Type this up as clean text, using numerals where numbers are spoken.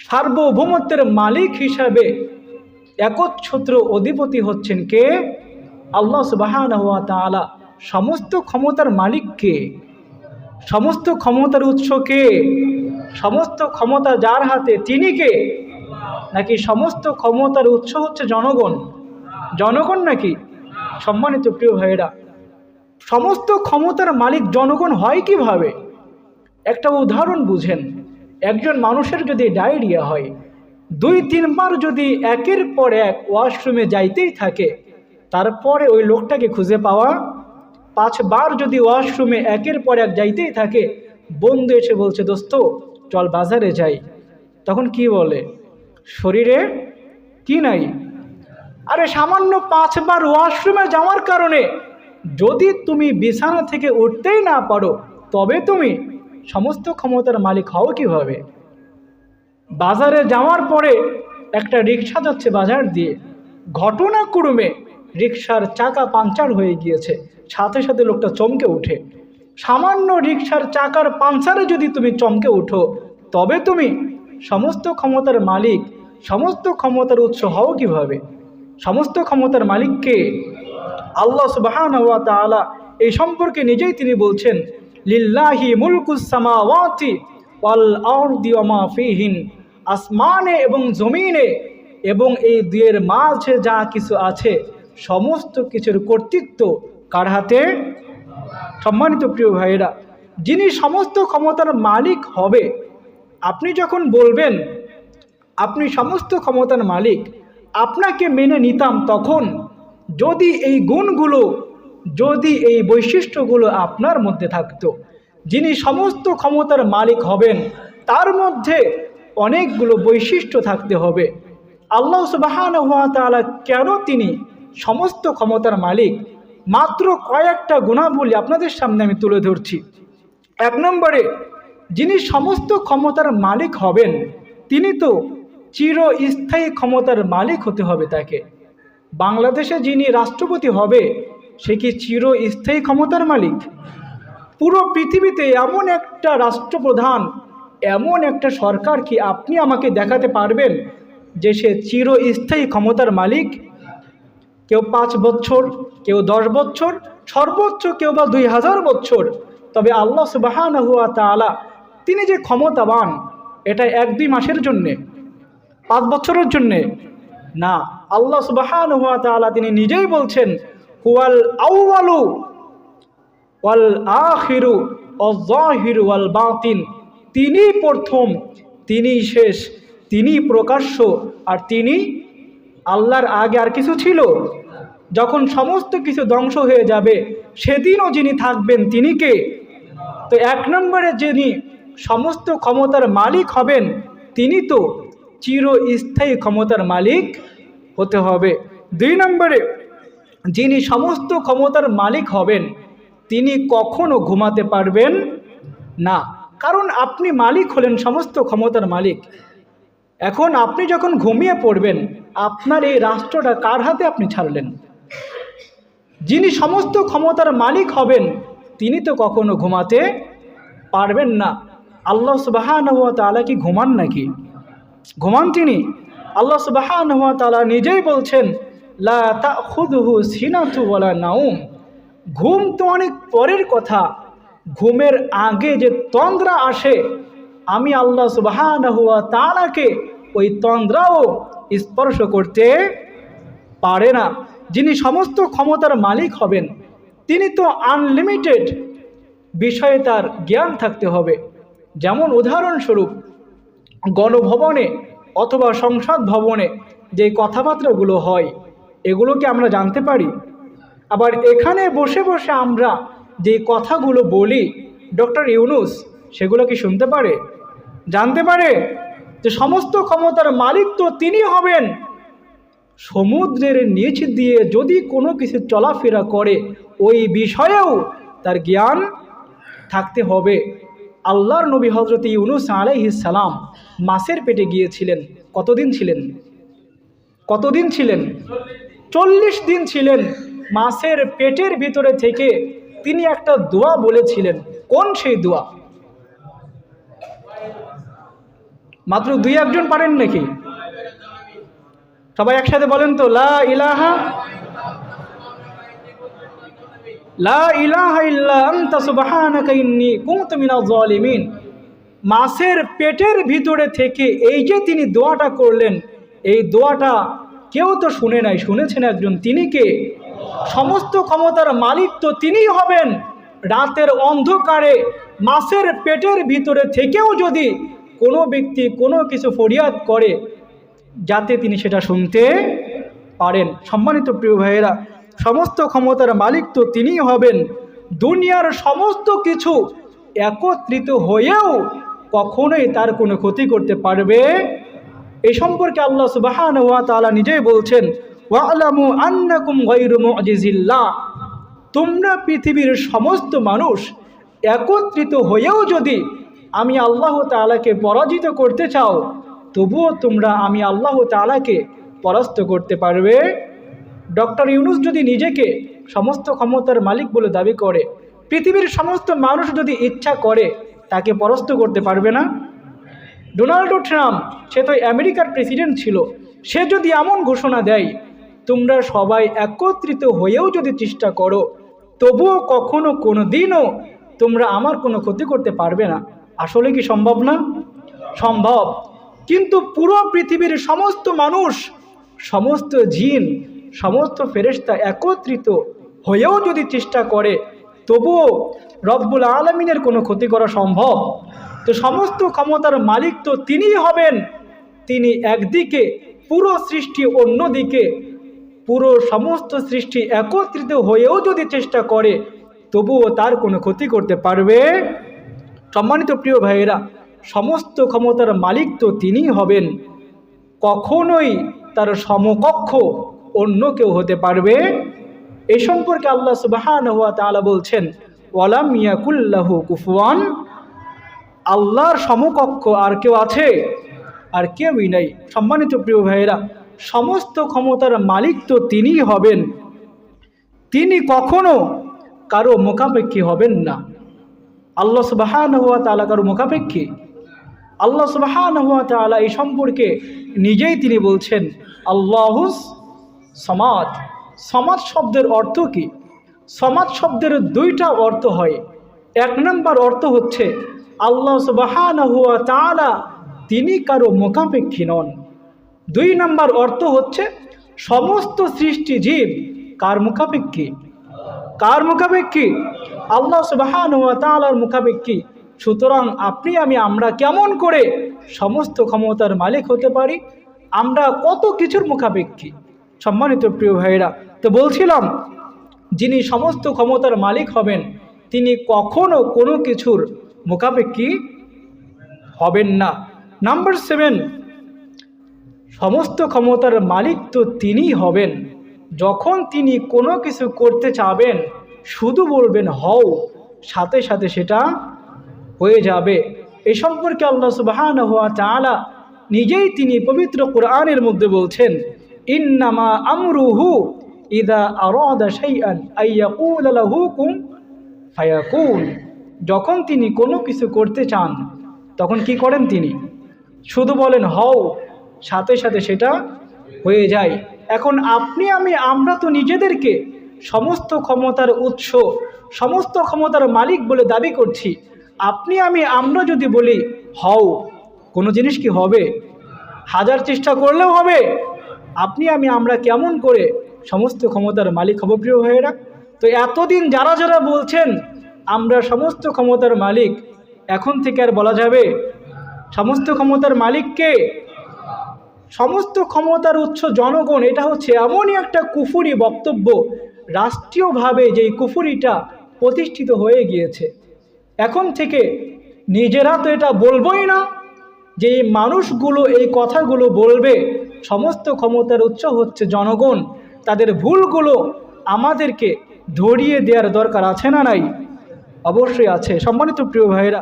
সার্বভৌমত্বের মালিক হিসাবে একচ্ছত্র অধিপতি হচ্ছেন কে? আল্লাহ সুবহানাহু ওয়া তাআলা। সমস্ত ক্ষমতার মালিক কে? সমস্ত ক্ষমতার উৎস কে? সমস্ত ক্ষমতা যার হাতে তিনি কে? নাকি সমস্ত ক্ষমতার উৎস হচ্ছে জনগণ? জনগণ নাকি? সম্মানিত প্রিয় ভাইয়েরা, সমস্ত ক্ষমতার মালিক জনগণ হয় কিভাবে? একটা উদাহরণ বুঝেন। একজন মানুষের যদি ডায়রিয়া হয়, 2-3 বার যদি একের পর এক ওয়াশরুমে যাইতেই থাকে, তারপরে ওই লোকটাকে খুঁজে পাওয়া, 5 বার যদি ওয়াশরুমে একের পর এক যাইতেই থাকে, বন্ধু এসে বলছে দোস্ত চল বাজারে যাই, তখন কি বলে? শরীরে কি নাই? আরে সামান্য 5 বার ওয়াশরুমে যাওয়ার কারণে যদি তুমি বিছানা থেকে উঠতেই না পারো, তবে তুমি সমস্ত ক্ষমতার মালিক হও কিভাবে? বাজারে যাওয়ার পরে একটা রিক্সা যাচ্ছে বাজার দিয়ে, ঘটনাক্রমে রিক্সার চাকা পাংচার হয়ে গিয়েছে, সাথে সাথে লোকটা চমকে ওঠে। সামান্য রিক্সার চাকার পাংচারে যদি তুমি চমকে উঠো, তবে তুমি সমস্ত ক্ষমতার মালিক, সমস্ত ক্ষমতার উৎস হও কিভাবে? সমস্ত ক্ষমতার মালিককে আল্লাহ সুবহানাহু ওয়া তাআলা এই সম্পর্কে নিজেই তিনি বলছেন, লিল্লাহি মুলকুস সামাওয়াতি ওয়াল আরদি ওয়া মা ফিহিন। আসমানে এবং জমিনে এবং এই দুয়ের মাঝে যা কিছু আছে, সমস্ত কিছুর কর্তৃত্ব কার হাতে? সম্মানিত প্রিয় ভাইয়েরা, যিনি সমস্ত ক্ষমতার মালিক হবে, আপনি যখন বলবেন আপনি সমস্ত ক্ষমতার মালিক, আপনাকে মেনে নিতাম তখন যদি এই গুণগুলো, যদি এই বৈশিষ্ট্যগুলো আপনার মধ্যে থাকতো। যিনি সমস্ত ক্ষমতার মালিক হবেন, তার মধ্যে অনেকগুলো বৈশিষ্ট্য থাকতে হবে। আল্লাহ সুবহানাহু ওয়া তাআলা কেন তিনি সমস্ত ক্ষমতার মালিক, মাত্র কয়েকটা গুণাবলী আপনাদের সামনে আমি তুলে ধরছি। 1 নম্বরে, যিনি সমস্ত ক্ষমতার মালিক হবেন, তিনি তো চিরস্থায়ী ক্ষমতার মালিক হতে হবে তাকে। বাংলাদেশে যিনি রাষ্ট্রপতি হবে, সে কি চিরস্থায়ী ক্ষমতার মালিক? পুরো পৃথিবীতে এমন একটা রাষ্ট্রপ্রধান, এমন একটা সরকার কি আপনি আমাকে দেখাতে পারবেন যে সে চিরস্থায়ী ক্ষমতার মালিক? কেউ 5 বছর, কেউ 10 বছর, সর্বোচ্চ কেউ বা 2000 বছর। তবে আল্লাহ সুবহানাহু ওয়া তাআলা তিনি যে ক্ষমতাবান, এটা 1-2 মাসের জন্যে, 5 বছরের জন্যে না। আল্লাহ সুবহানাহু ওয়া তাআলা তিনি নিজেই বলছেন, হুয়াল আউয়ালু ওয়াল আখিরু ওয়াজ যাহিরু ওয়াল বাতিন। তিনি প্রথম, তিনি শেষ, তিনি প্রকাশ্য, আর তিনি আল্লাহর আগে আর কিছু ছিল? যখন সমস্ত কিছু ধ্বংস হয়ে যাবে, সেদিনও যিনি থাকবেন তিনি কে? তো 1 নম্বরে যিনি সমস্ত ক্ষমতার মালিক হবেন, তিনি তো চিরস্থায়ী ক্ষমতার মালিক হতে হবে। 2 নম্বরে, যিনি সমস্ত ক্ষমতার মালিক হবেন, তিনি কখনো ঘুমাতে পারবেন না। কারণ আপনি মালিক হলেন সমস্ত ক্ষমতার মালিক। এখন আপনি যখন ঘুমিয়ে পড়বেন, আপনার এই রাষ্ট্রটা কার হাতে আপনি ছাড়লেন? যিনি সমস্ত ক্ষমতার মালিক হবেন, তিনি তো কখনো ঘুমাতে পারবেন না। আল্লাহ সুবহানাহু ওয়া তাআলা কি ঘুমান নাকি? ঘুমান তিনি? আল্লাহ সুবহানাহু ওয়া তাআলা নিজেই বলছেন, লা তাখুযুহু সিনাতু ওয়ালা নাউম। ঘুম তো অনেক পরের কথা, ঘুমের আগে যে তন্দ্রা আসে, আমি আল্লাহ সুবহানাহু ওয়া তাআলাকে ওই তন্দ্রাও স্পর্শ করতে পারে না। যিনি সমস্ত ক্ষমতার মালিক হবেন, তিনি তো আনলিমিটেড বিষয়ে তার জ্ঞান থাকতে হবে। যেমন উদাহরণস্বরূপ, গণভবনে অথবা সংসদ ভবনে যে কথাবার্তাগুলো হয়, এগুলোকে আমরা জানতে পারি। আবার এখানে বসে বসে আমরা যে কথাগুলো বলি, ডক্টর ইউনূস সেগুলো কি শুনতে পারে, জানতে পারে? যে সমস্ত ক্ষমতার মালিক তো তিনি হবেন। সমুদ্রের নিচ দিয়ে যদি কোনো কিছু চলাফেরা করে, ওই বিষয়েও তার জ্ঞান থাকতে হবে। আল্লাহর নবী হযরত ইউনূস আলাইহিস সালাম মাছের পেটে গিয়েছিলেন। কতদিন ছিলেন? কতদিন ছিলেন? 40 দিন ছিলেন। মাছের পেটের ভিতরে থেকে তিনি একটা দোয়া বলেছিলেন। কোন সেই দোয়া? মাত্র 2-1 জন পারেন নাকি? সবাই একসাথে বলেন তো, লা ইলাহা ইল্লা আনতা সুবহানাকা ইন্নী কুনতু মিনাজ জালিমিন। মাছের পেটের ভিতরে থেকে এই যে তিনি দোয়াটা করলেন, এই দোয়াটা কেউ তো শুনে নাই, শুনেছেন একজন। তিনি কে? সমস্ত ক্ষমতার মালিক তো তিনিই হবেন। রাতের অন্ধকারে মাছের পেটের ভিতরে থেকেও যদি কোনো ব্যক্তি কোনো কিছু ফরিয়াদ করে, যাতে তিনি সেটা শুনতে পারেন। সম্মানিত প্রিয় ভাইয়েরা, সমস্ত ক্ষমতার মালিক তো তিনিই হবেন। দুনিয়ার সমস্ত কিছু একত্রিত হয়েও কখনোই তার কোনো ক্ষতি করতে পারবে। এই সম্পর্কে আল্লাহ সুবহানাহু ওয়া তাআলা নিজেই বলছেন, ওয়া'লামু আন্নাকুম গায়রু মু'জিজিল্লাহ। তোমরা পৃথিবীর সমস্ত মানুষ একত্রিত হয়েও যদি আমি আল্লাহ তাআলাকে পরাজিত করতে চাও, তবুও তোমরা আমি আল্লাহ তাআলাকে পরাস্ত করতে পারবে। ডক্টর ইউনূস যদি নিজেকে সমস্ত ক্ষমতার মালিক বলে দাবি করে, পৃথিবীর সমস্ত মানুষ যদি ইচ্ছা করে তাকে পরাস্ত করতে পারবে না? ডোনাল্ড ট্রাম্প, সে তো আমেরিকার প্রেসিডেন্ট ছিল, সে যদি এমন ঘোষণা দেয় তোমরা সবাই একত্রিত হয়েও যদি চেষ্টা করো, তবুও কখনো কোনো দিনও তোমরা আমার কোনো ক্ষতি করতে পারবে না। আসলে কি সম্ভব না? সম্ভব। কিন্তু পুরো পৃথিবীর সমস্ত মানুষ, সমস্ত জিন, সমস্ত ফেরেশতা একত্রিত হয়েও যদি চেষ্টা করে, তবুও রব্বুল আলামিনের কোনো ক্ষতি করা সম্ভব? তো সমস্ত ক্ষমতার মালিক তো তিনিই হবেন। তিনি একদিকে, পুরো সৃষ্টি অন্যদিকে, পুরো সমস্ত সৃষ্টি একত্রিত হয়েও যদি চেষ্টা করে, তবুও তার কোনো ক্ষতি করতে পারবে? সম্মানিত প্রিয় ভাইয়েরা, সমস্ত ক্ষমতার মালিক তো তিনিই হবেন। কখনোই তার সমকক্ষ অন্য কেউ হতে পারবে? এই সম্পর্কে আল্লাহ সুবহানাহু ওয়া তাআলা বলছেন, ওয়ালাম ইয়াকুল্লাহু কুফুয়ান। আল্লাহর সমকক্ষ আর কেউ আছে? আর কেউই নাই। সম্মানিত প্রিয় ভাইয়েরা, সমস্ত ক্ষমতার মালিক তো তিনিই হবেন। তিনি কখনো কারো মুখাপেক্ষী হবেন না। আল্লাহ সুবহানাহু ওয়া তাআলা কারো মুখাপেক্ষী? আল্লাহ সুবহানাহু ওয়া তাআলা এই সম্পর্কে নিজেই তিনি বলছেন, আল্লাহুস সমাদ। সমাদ শব্দের অর্থ কি? সমাদ শব্দের 2টা অর্থ হয়। 1 নম্বর অর্থ হচ্ছে আল্লাহ সুবহানাহু ওয়া তাআলা তিনি কারো মুখাপেক্ষী নন। 2 নম্বর অর্থ হচ্ছে সমস্ত সৃষ্টি জীব কার মুখাপেক্ষী? কার মুখাপেক্ষী? আল্লাহ সুবহানাহু ওয়া তাআলার মুখাপেক্ষী। সুতরাং আপনি আমরা কেমন করে সমস্ত ক্ষমতার মালিক হতে পারি? আমরা কত কিছুর মুখাপেক্ষী। সম্মানিত প্রিয় ভাইরা, তো বলছিলাম, যিনি সমস্ত ক্ষমতার মালিক হবেন তিনি কখনো কোনো কিছুর মুখাপেক্ষী হবেন না। নাম্বার 7, সমস্ত ক্ষমতার মালিক তো তিনিই হবেন। যখন তিনি কোনো কিছু করতে চাবেন, শুধু বলবেন হও, সাথে সাথে সেটা হয়ে যাবে। এই সম্পর্কে আল্লাহ সুবহানাহু ওয়া তাআলা নিজেই তিনি পবিত্র কোরআনের মধ্যে বলছেন, ইন্নামা আমরুহু ইযা আরাদা শাইআন আইয়াকুলা লাহু কুন ফায়াকুন। যখন তিনি কোনো কিছু করতে চান, তখন কি করেন? তিনি শুধু বলেন হও, সাথে সাথে সেটা হয়ে যায়। এখন আমরা তো নিজেদেরকে সমস্ত ক্ষমতার উৎস, সমস্ত ক্ষমতার মালিক বলে দাবি করছি। আমরা যদি বলি হও, কোনো জিনিস কি হবে? 1000 চেষ্টা করলেও হবে? আমরা কেমন করে সমস্ত ক্ষমতার মালিক হব প্রিয় ভাইয়েরা? তো এতদিন যারা যারা বলছেন আমরা সমস্ত ক্ষমতার মালিক, এখন থেকে আর বলা যাবে সমস্ত ক্ষমতার মালিক কে? সমস্ত ক্ষমতার উৎস জনগণ। এটা হচ্ছে এমনই একটা কুফরি বক্তব্য, রাষ্ট্রীয়ভাবে যেই কুফরিটা প্রতিষ্ঠিত হয়ে গিয়েছে। এখন থেকে নিজেরা তো এটা বলবোই না, যে এই মানুষগুলো এই কথাগুলো বলবে সমস্ত ক্ষমতার উৎস হচ্ছে জনগণ, তাদের ভুলগুলো আমাদেরকে ধরিয়ে দেওয়ার দরকার আছে না নাই? অবশ্যই আছে। সম্মানিত প্রিয় ভাইরা,